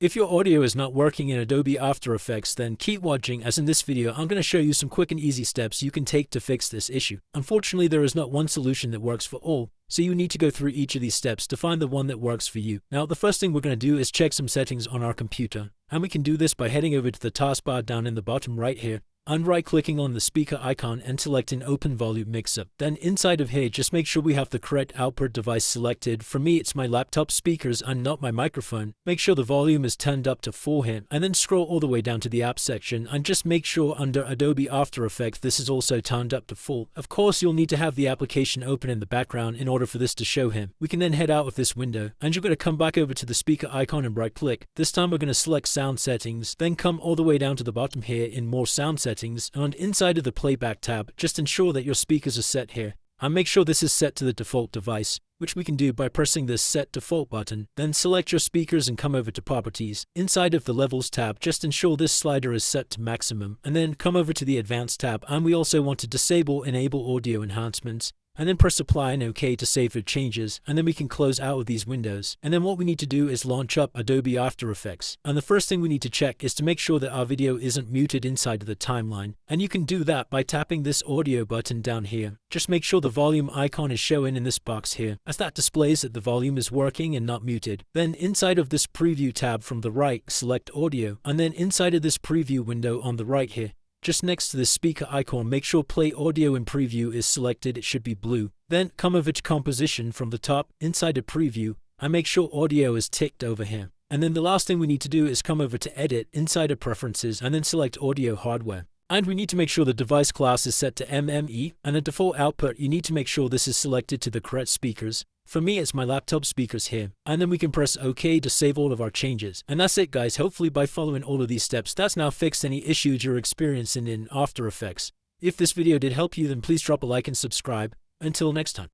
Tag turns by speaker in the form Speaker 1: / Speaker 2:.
Speaker 1: If your audio is not working in Adobe After Effects, then keep watching, as in this video I'm going to show you some quick and easy steps you can take to fix this issue. Unfortunately, there is not one solution that works for all, so you need to go through each of these steps to find the one that works for you. Now, the first thing we're going to do is check some settings on our computer, and we can do this by heading over to the taskbar down in the bottom right here, and right-clicking on the speaker icon and selecting Open Volume Mixer. Then inside of here, just make sure we have the correct output device selected. For me, it's my laptop speakers and not my microphone. Make sure the volume is turned up to 4 here, and then scroll all the way down to the app section, and just make sure under Adobe After Effects this is also turned up to full. Of course, you'll need to have the application open in the background in order for this to show him. We can then head out of this window, and you're going to come back over to the speaker icon and right-click. This time we're going to select Sound Settings, then come all the way down to the bottom here in More Sound Settings, and inside of the Playback tab, just ensure that your speakers are set here, and make sure this is set to the default device, which we can do by pressing this Set Default button. Then select your speakers and come over to Properties. Inside of the Levels tab, just ensure this slider is set to maximum, and then come over to the Advanced tab, and we also want to disable Enable Audio Enhancements, and then press Apply and OK to save your changes, and then we can close out of these windows. And then what we need to do is launch up Adobe After Effects. And the first thing we need to check is to make sure that our video isn't muted inside of the timeline. And you can do that by tapping this audio button down here. Just make sure the volume icon is showing in this box here, as that displays that the volume is working and not muted. Then inside of this Preview tab from the right, select Audio, and then inside of this Preview window on the right here, just next to the speaker icon, make sure Play Audio in Preview is selected. It should be blue. Then come over to Composition from the top, inside of Preview, and make sure Audio is ticked over here. And then the last thing we need to do is come over to Edit, inside of Preferences, and then select Audio Hardware. And we need to make sure the device class is set to MME, and the default output, you need to make sure this is selected to the correct speakers. For me, it's my laptop speakers here. And then we can press OK to save all of our changes. And that's it, guys. Hopefully by following all of these steps, that's now fixed any issues you're experiencing in After Effects. If this video did help you, then please drop a like and subscribe. Until next time.